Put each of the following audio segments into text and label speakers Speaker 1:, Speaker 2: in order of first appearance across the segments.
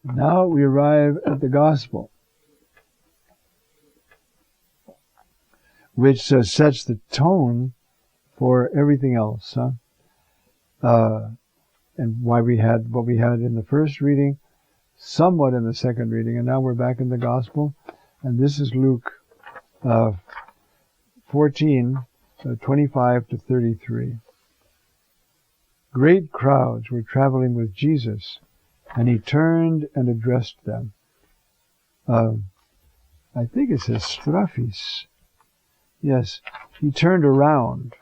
Speaker 1: Now we arrive at the gospel, which sets the tone for everything else. And why we had what we had in the first reading, somewhat in the second reading, and now we're back in the gospel. And this is Luke 14, 25 to 33. Great crowds were traveling with Jesus, and he turned and addressed them. I think it says straphis. Yes, he turned around.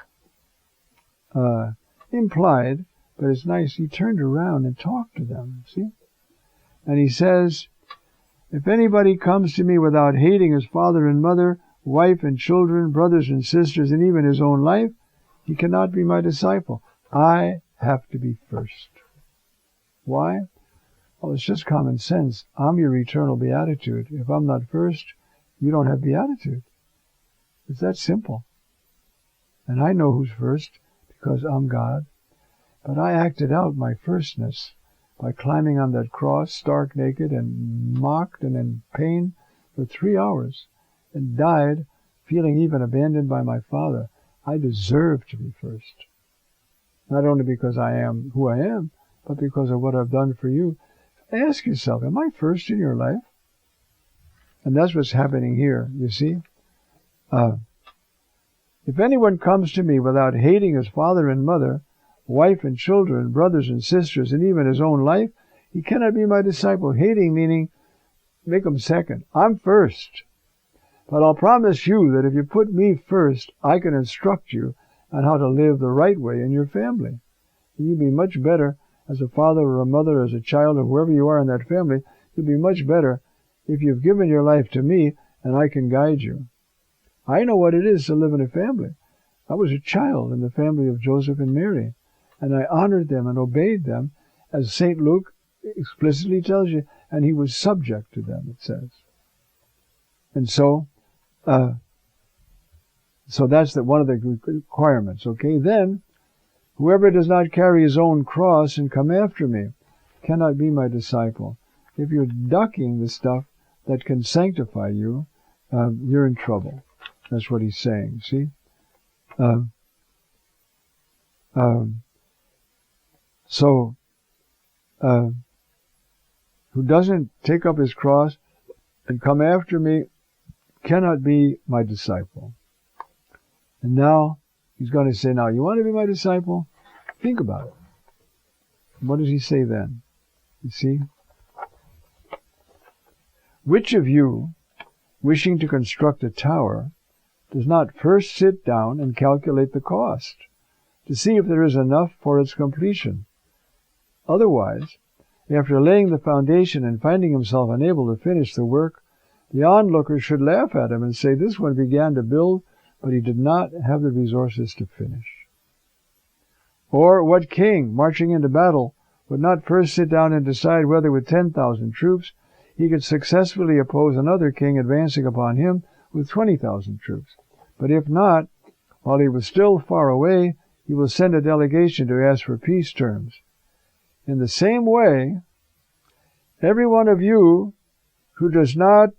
Speaker 1: Implied, but it's nice. He turned around and talked to them, see? And he says, if anybody comes to me without hating his father and mother, wife and children, brothers and sisters, and even his own life, he cannot be my disciple. I have to be first. Why? Well, it's just common sense. I'm your eternal beatitude. If I'm not first, you don't have beatitude. It's that simple. And I know who's first because I'm God. But I acted out my firstness by climbing on that cross, stark naked and mocked and in pain for 3 hours, and died feeling even abandoned by my Father. I deserve to be first. Not only because I am who I am, but because of what I've done for you. Ask yourself, am I first in your life? And that's what's happening here, you see. If anyone comes to me without hating his father and mother, wife and children, brothers and sisters, and even his own life, he cannot be my disciple. Hating meaning make him second. I'm first. But I'll promise you that if you put me first, I can instruct you on how to live the right way in your family. You'd be much better as a father or a mother, as a child, or whoever you are in that family. You'd be much better if you've given your life to me and I can guide you. I know what it is to live in a family. I was a child in the family of Joseph and Mary, and I honored them and obeyed them, as St. Luke explicitly tells you, and he was subject to them, it says. And so that's one of the requirements, okay? Then, whoever does not carry his own cross and come after me cannot be my disciple. If you're ducking the stuff that can sanctify you, you're in trouble. That's what he's saying, see? Who doesn't take up his cross and come after me cannot be my disciple. And now, he's going to say, now, you want to be my disciple? Think about it. What does he say then? You see? Which of you, wishing to construct a tower, does not first sit down and calculate the cost, to see if there is enough for its completion? Otherwise, after laying the foundation and finding himself unable to finish the work, the onlooker should laugh at him and say, this one began to build, but he did not have the resources to finish. Or what king, marching into battle, would not first sit down and decide whether with 10,000 troops he could successfully oppose another king advancing upon him with 20,000 troops? But if not, while he was still far away, he will send a delegation to ask for peace terms. In the same way, every one of you who does not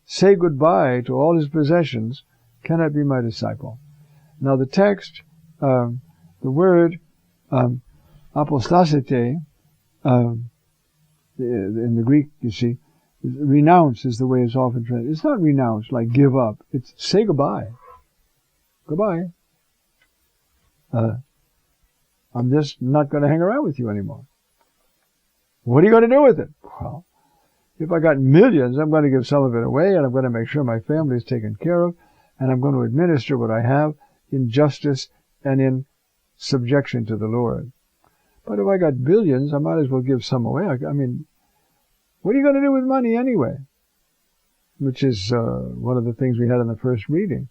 Speaker 1: say goodbye to all his possessions cannot be my disciple. Now the text, the word apostasete, in the Greek, you see, renounce is the way it's often translated. It's not renounce like give up. It's say goodbye. Goodbye. I'm just not going to hang around with you anymore. What are you going to do with it? Well, if I got millions, I'm going to give some of it away, and I'm going to make sure my family is taken care of, and I'm going to administer what I have in justice and in subjection to the Lord. But if I got billions, I might as well give some away. I mean, what are you going to do with money anyway? Which is one of the things we had in the first reading.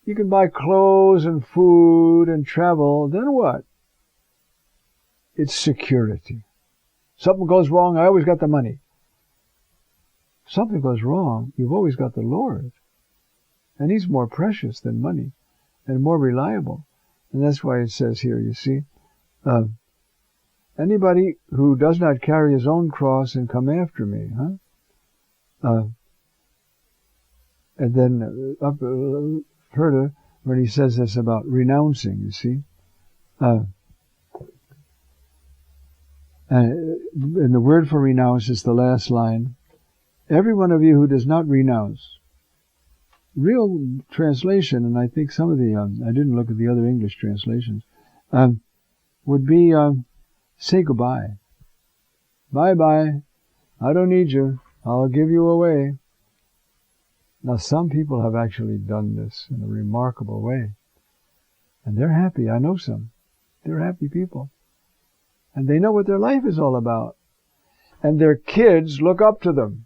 Speaker 1: You can buy clothes and food and travel. Then what? It's security. Something goes wrong, I always got the money. Something goes wrong, you've always got the Lord. And he's more precious than money and more reliable. And that's why it says here, you see, Anybody who does not carry his own cross and come after me, and then up further, when he says this about renouncing, you see. And the word for renounce is the last line. Every one of you who does not renounce. Real translation, and I think some of the, I didn't look at the other English translations, would be, say goodbye. Bye-bye. I don't need you. I'll give you away. Now, some people have actually done this in a remarkable way. And they're happy. I know some. They're happy people. And they know what their life is all about. And their kids look up to them.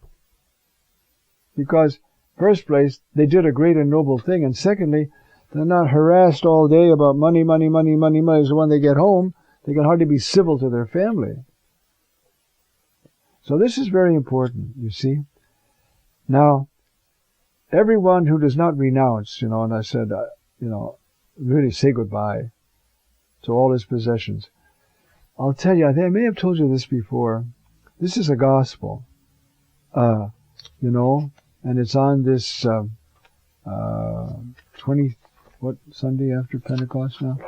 Speaker 1: Because, first place, they did a great and noble thing. And secondly, they're not harassed all day about money, money, money, money, money. So when they get home, they can hardly be civil to their family. So this is very important, you see. Now, everyone who does not renounce, and I said, really say goodbye to all his possessions. I'll tell you, I may have told you this before. This is a gospel, and it's on this what Sunday after Pentecost now?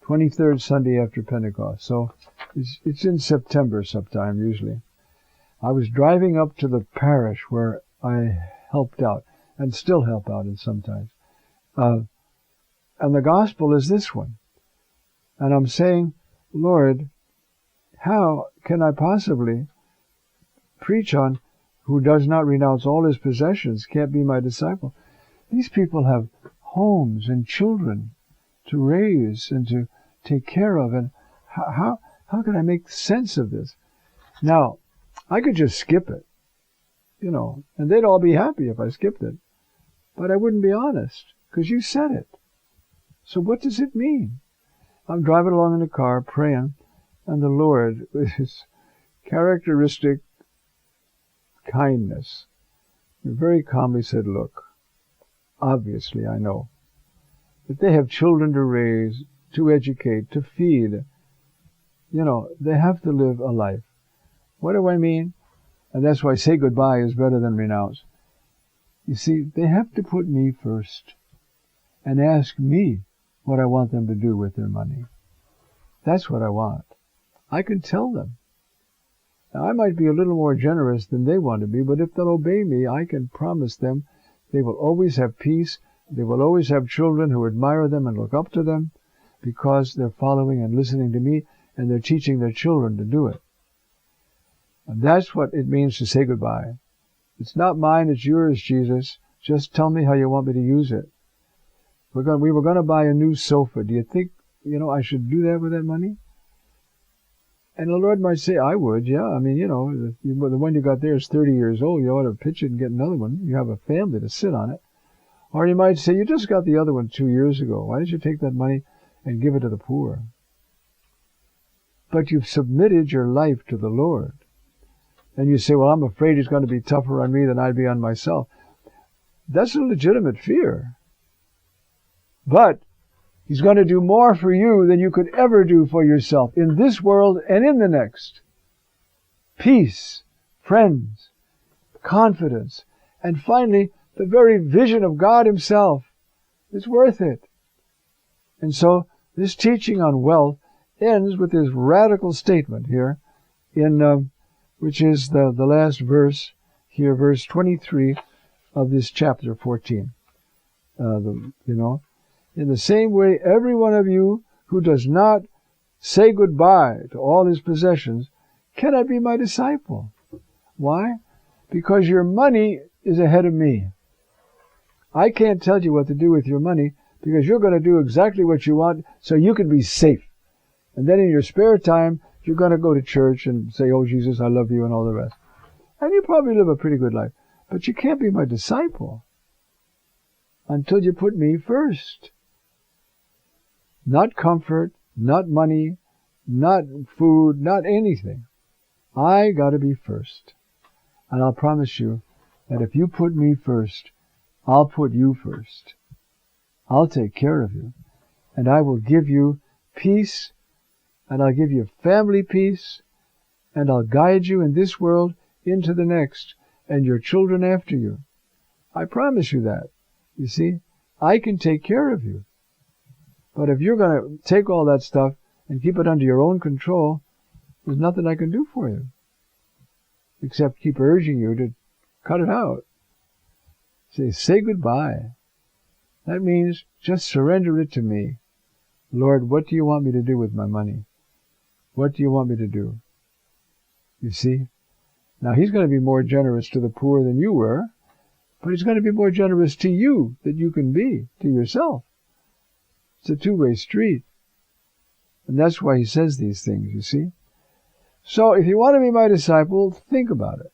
Speaker 1: 23rd Sunday after Pentecost. So it's in September sometime usually. I was driving up to the parish where I helped out and still help out in sometimes. And the gospel is this one. And I'm saying, Lord, how can I possibly preach on who does not renounce all his possessions can't be my disciple? These people have homes and children to raise and to take care of. And how can I make sense of this? Now, I could just skip it, and they'd all be happy if I skipped it. But I wouldn't be honest, because you said it. So what does it mean? I'm driving along in the car, praying, and the Lord, with his characteristic kindness, very calmly said, look, obviously I know that they have children to raise, to educate, to feed. They have to live a life. What do I mean? And that's why say goodbye is better than renounce. You see, they have to put me first and ask me what I want them to do with their money. That's what I want. I can tell them. Now, I might be a little more generous than they want to be, but if they'll obey me, I can promise them they will always have peace. They will always have children who admire them and look up to them because they're following and listening to me, and they're teaching their children to do it. And that's what it means to say goodbye. It's not mine, it's yours, Jesus. Just tell me how you want me to use it. We were going to buy a new sofa. Do you think, I should do that with that money? And the Lord might say, I would, yeah. I mean, the one you got there is 30 years old. You ought to pitch it and get another one. You have a family to sit on it. Or you might say, you just got the other one 2 years ago. Why didn't you take that money and give it to the poor? But you've submitted your life to the Lord. And you say, well, I'm afraid he's going to be tougher on me than I'd be on myself. That's a legitimate fear. But he's going to do more for you than you could ever do for yourself in this world and in the next. Peace, friends, confidence, and finally, the very vision of God himself is worth it. And so, this teaching on wealth ends with this radical statement here in which is the last verse here, verse 23 of this chapter 14. In the same way, every one of you who does not say goodbye to all his possessions cannot be my disciple. Why? Because your money is ahead of me. I can't tell you what to do with your money because you're going to do exactly what you want so you can be safe. And then in your spare time, you're going to go to church and say, oh, Jesus, I love you, and all the rest. And you probably live a pretty good life. But you can't be my disciple until you put me first. Not comfort, not money, not food, not anything. I got to be first. And I'll promise you that if you put me first, I'll put you first. I'll take care of you. And I will give you peace and I'll give you family peace, and I'll guide you in this world into the next, and your children after you. I promise you that. You see, I can take care of you. But if you're going to take all that stuff and keep it under your own control, there's nothing I can do for you, except keep urging you to cut it out. Say goodbye. That means just surrender it to me. Lord, what do you want me to do with my money? What do you want me to do? You see? Now, he's going to be more generous to the poor than you were, but he's going to be more generous to you than you can be to yourself. It's a two-way street. And that's why he says these things, you see? So if you want to be my disciple, think about it.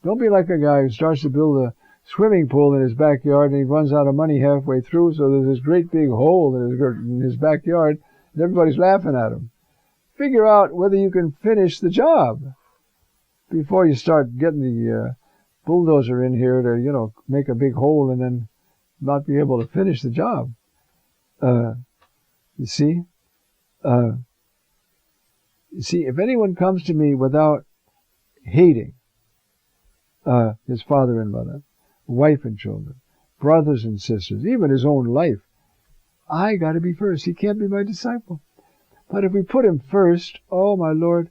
Speaker 1: Don't be like a guy who starts to build a swimming pool in his backyard and he runs out of money halfway through, so there's this great big hole in his backyard and everybody's laughing at him. Figure out whether you can finish the job before you start getting the bulldozer in here to, make a big hole and then not be able to finish the job. You see, if anyone comes to me without hating his father and mother, wife and children, brothers and sisters, even his own life, I got to be first. He can't be my disciple. But if we put him first, oh my Lord,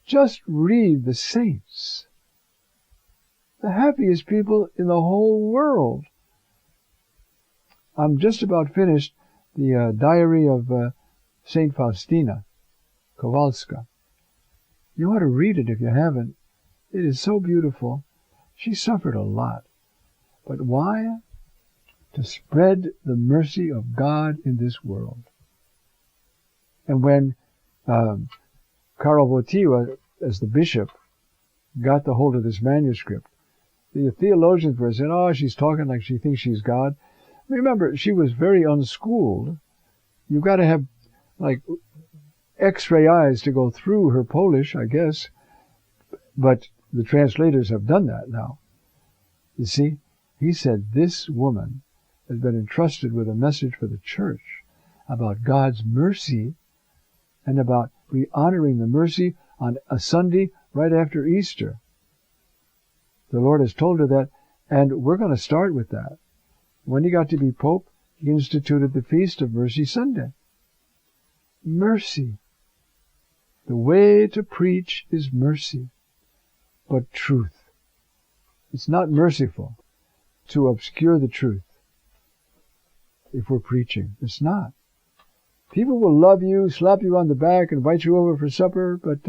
Speaker 1: just read the saints. The happiest people in the whole world. I'm just about finished the diary of St. Faustina Kowalska. You ought to read it if you haven't. It is so beautiful. She suffered a lot. But why? To spread the mercy of God in this world. And when Karol Wojtyła, as the bishop, got the hold of this manuscript, the theologians were saying, oh, she's talking like she thinks she's God. Remember, she was very unschooled. You've got to have, X-ray eyes to go through her Polish, I guess. But the translators have done that now. You see, he said this woman has been entrusted with a message for the church about God's mercy and about honoring the mercy on a Sunday right after Easter. The Lord has told her that, and we're going to start with that. When he got to be Pope, he instituted the Feast of Mercy Sunday. Mercy. The way to preach is mercy, but truth. It's not merciful to obscure the truth if we're preaching. It's not. People will love you, slap you on the back, invite you over for supper, but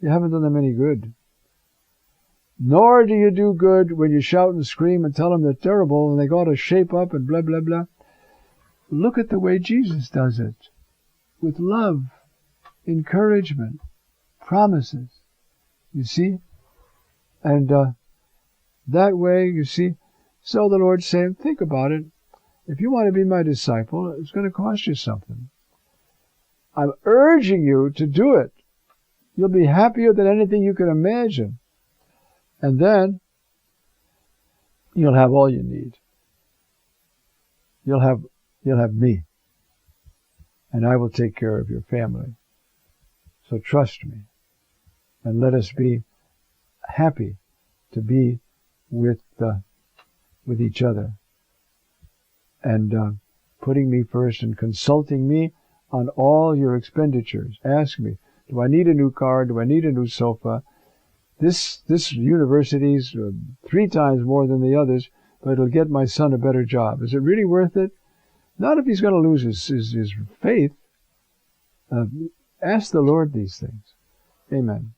Speaker 1: you haven't done them any good. Nor do you do good when you shout and scream and tell them they're terrible and they got to shape up and blah, blah, blah. Look at the way Jesus does it. With love, encouragement, promises. You see? And that way, you see, so the Lord's saying, think about it. If you want to be my disciple, it's going to cost you something. I'm urging you to do it. You'll be happier than anything you can imagine. And then you'll have all you need. You'll have me. And I will take care of your family. So trust me. And let us be happy to be with each other. And putting me first and consulting me on all your expenditures. Ask me, do I need a new car? Do I need a new sofa? This university's 3 times more than the others, but it'll get my son a better job. Is it really worth it? Not if he's going to lose his faith. Ask the Lord these things. Amen.